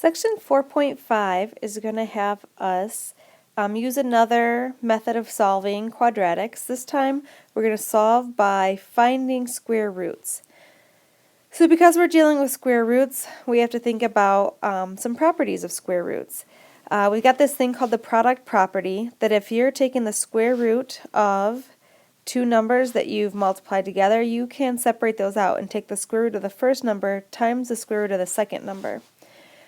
Section 4.5 is going to have us use another method of solving quadratics. This time we're going to solve by finding square roots. So because we're dealing with square roots, we have to think about some properties of square roots. We've got this thing called the product property, that if you're taking the square root of two numbers that you've multiplied together, you can separate those out and take the square root of the first number times the square root of the second number.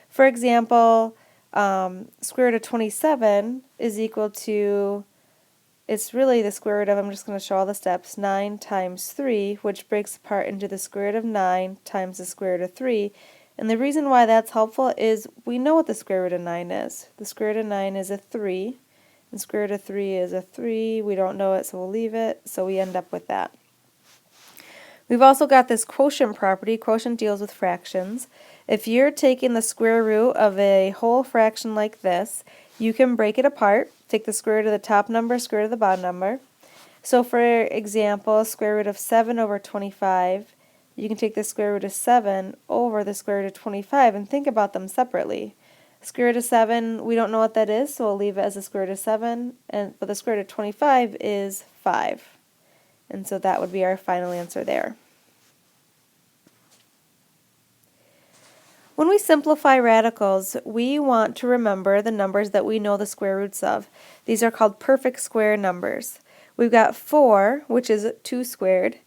For example, square root of 27 is equal to, it's really the square root of, I'm just going to show all the steps, 9 times 3, which breaks apart into the square root of 9 times the square root of 3. And the reason why that's helpful is we know what the square root of 9 is. The square root of 9 is a 3, and square root of 3 is a 3. We don't know it, so we'll leave it, so we end up with that. We've also got this quotient property. Quotient deals with fractions. If you're taking the square root of a whole fraction like this, you can break it apart. Take the square root of the top number, square root of the bottom number. So for example, square root of 7 over 25, you can take the square root of 7 over the square root of 25 and think about them separately. Square root of 7, we don't know what that is, so we'll leave it as the square root of 7, but the square root of 25 is 5. And so that would be our final answer there. When we simplify radicals, we want to remember the numbers that we know the square roots of. These are called perfect square numbers. We've got 4, which is 2 squared,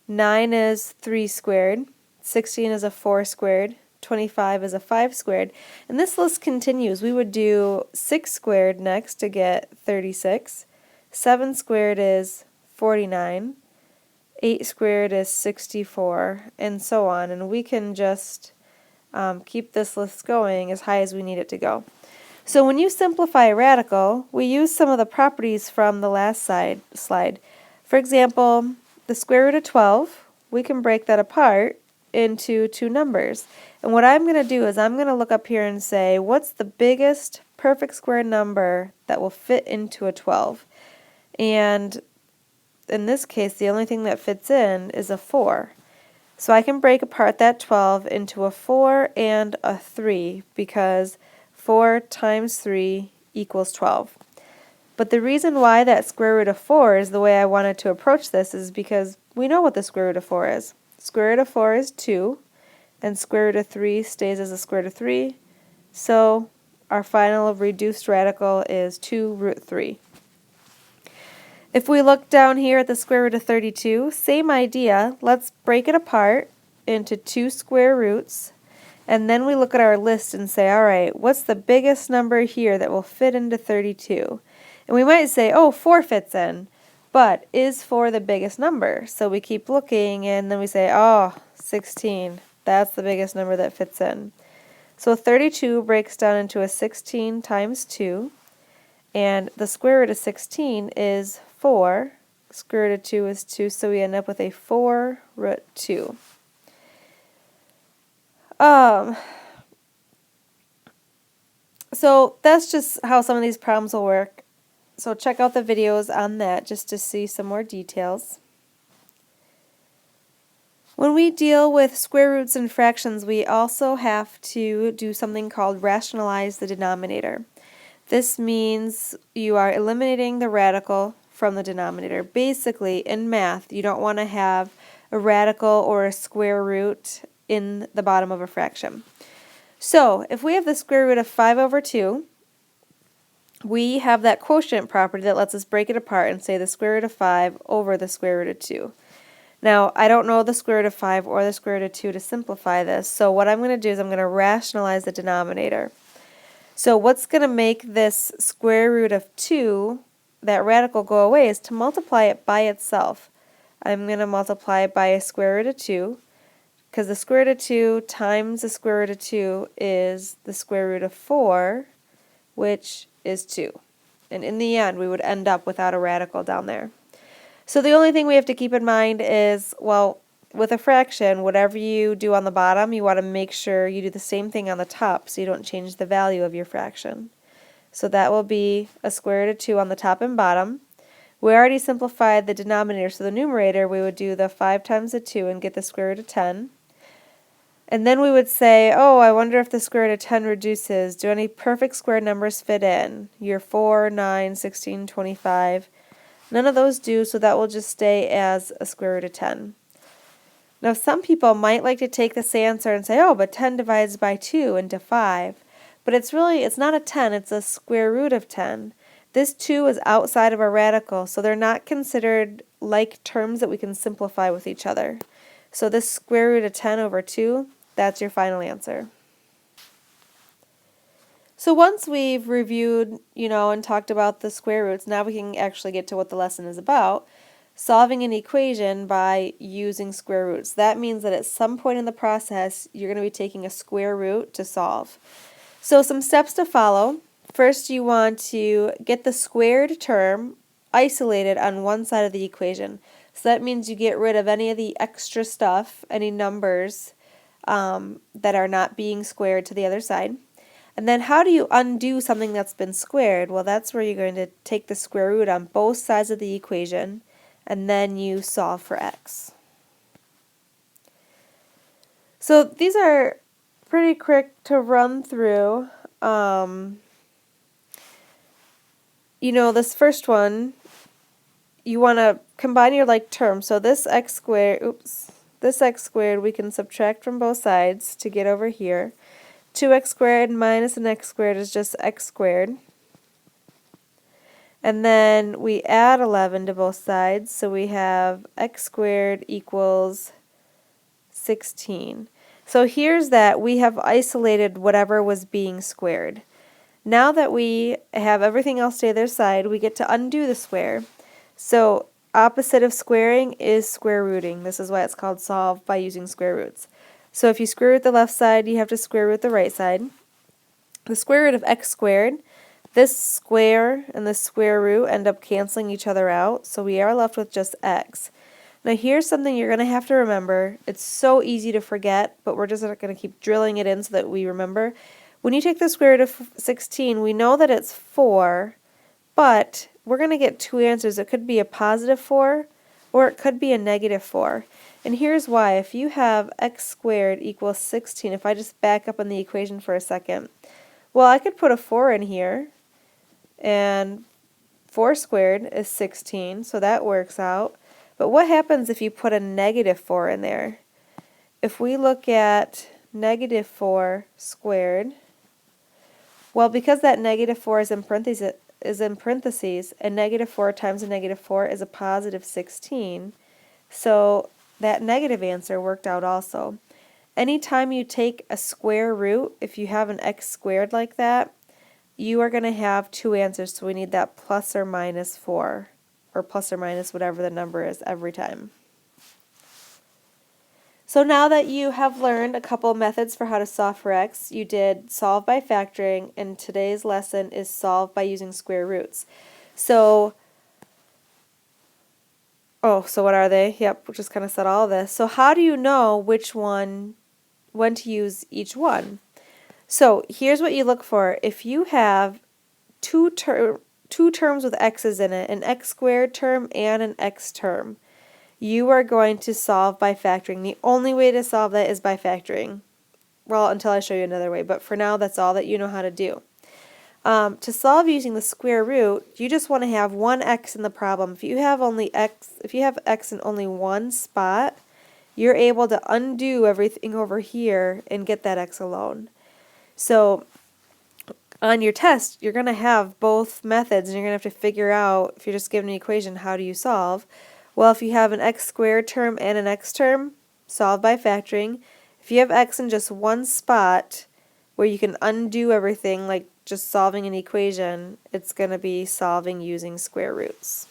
9 is 3 squared, 16 is a 4 squared, 25 is a 5 squared, and this list continues. We would do 6 squared next to get 36, 7 squared is 49, 8 squared is 64, and so on, and we can just keep this list going as high as we need it to go. So when you simplify a radical, we use some of the properties from the last slide. For example, the square root of 12, we can break that apart into two numbers. And what I'm going to do is I'm going to look up here and say, what's the biggest perfect square number that will fit into a 12? And in this case, the only thing that fits in is a 4. So I can break apart that 12 into a 4 and a 3 because 4 times 3 equals 12. But the reason why that square root of 4 is the way I wanted to approach this is because we know what the square root of 4 is. Square root of 4 is 2, and square root of 3 stays as the square root of 3. So our final reduced radical is 2 root 3. If we look down here at the square root of 32, same idea. Let's break it apart into two square roots, and then we look at our list and say, all right, what's the biggest number here that will fit into 32? And we might say, oh, 4 fits in, but is 4 the biggest number? So we keep looking, and then we say, oh, 16. That's the biggest number that fits in. So 32 breaks down into a 16 times 2, and the square root of 16 is 4, square root of 2 is 2, so we end up with a 4 root 2. So that's just how some of these problems will work. So check out the videos on that just to see some more details. When we deal with square roots and fractions, we also have to do something called rationalize the denominator. This means you are eliminating the radical from the denominator. Basically, in math, you don't want to have a radical or a square root in the bottom of a fraction. So, if we have the square root of 5 over 2, we have that quotient property that lets us break it apart and say the square root of 5 over the square root of 2. Now, I don't know the square root of 5 or the square root of 2 to simplify this, so what I'm going to do is I'm going to rationalize the denominator. So what's going to make this square root of 2, that radical, go away is to multiply it by itself. I'm going to multiply it by a square root of 2, because the square root of 2 times the square root of 2 is the square root of 4, which is 2. And in the end, we would end up without a radical down there. So the only thing we have to keep in mind is, well, with a fraction, whatever you do on the bottom, you want to make sure you do the same thing on the top so you don't change the value of your fraction. So that will be a square root of 2 on the top and bottom. We already simplified the denominator, so the numerator we would do the 5 times the 2 and get the square root of 10. And then we would say, oh, I wonder if the square root of 10 reduces. Do any perfect square numbers fit in? Your 4, 9, 16, 25. None of those do, so that will just stay as a square root of 10. Now some people might like to take this answer and say, oh, but 10 divides by 2 into 5. But it's not a 10, it's a square root of 10. This 2 is outside of our radical, so they're not considered like terms that we can simplify with each other. So this square root of 10 over 2, that's your final answer. So once we've reviewed, and talked about the square roots, now we can actually get to what the lesson is about. Solving an equation by using square roots. That means that at some point in the process, you're going to be taking a square root to solve. So some steps to follow. First, you want to get the squared term isolated on one side of the equation. So that means you get rid of any of the extra stuff, any numbers that are not being squared to the other side. And then how do you undo something that's been squared? Well, that's where you're going to take the square root on both sides of the equation, and then you solve for x. So these are pretty quick to run through. This first one, you want to combine your like terms. So this x squared we can subtract from both sides to get over here. 2x squared minus an x squared is just x squared. And then we add 11 to both sides, so we have x squared equals 16. So here's that we have isolated whatever was being squared. Now that we have everything else stay their side, we get to undo the square. So opposite of squaring is square rooting. This is why it's called solve by using square roots. So if you square root the left side, you have to square root the right side. The square root of x squared, this square and the square root end up canceling each other out, so we are left with just x. Now here's something you're going to have to remember. It's so easy to forget, but we're just going to keep drilling it in so that we remember. When you take the square root of 16, we know that it's 4, but we're going to get two answers. It could be a positive 4, or it could be a negative 4. And here's why. If you have x squared equals 16, if I just back up on the equation for a second, well, I could put a 4 in here, and 4 squared is 16, so that works out. But what happens if you put a negative 4 in there? If we look at negative 4 squared, well, because that negative 4 is in parentheses, and negative 4 times a negative 4 is a positive 16, so that negative answer worked out also. Anytime you take a square root, if you have an x squared like that, you are going to have two answers, so we need that plus or minus 4, or plus or minus whatever the number is every time. So now that you have learned a couple methods for how to solve for x, you did solve by factoring, and today's lesson is solve by using square roots. So what are they? Yep, we just kind of said all of this. So how do you know when to use each one? So here's what you look for. If you have two terms with x's in it, an x squared term and an x term, you are going to solve by factoring. The only way to solve that is by factoring. Well, until I show you another way, but for now that's all that you know how to do. To solve using the square root, you just want to have one x in the problem. If you have x in only one spot, you're able to undo everything over here and get that x alone. So on your test, you're going to have both methods, and you're going to have to figure out, if you're just given an equation, how do you solve? Well, if you have an x squared term and an x term, solve by factoring. If you have x in just one spot where you can undo everything, like just solving an equation, it's going to be solving using square roots.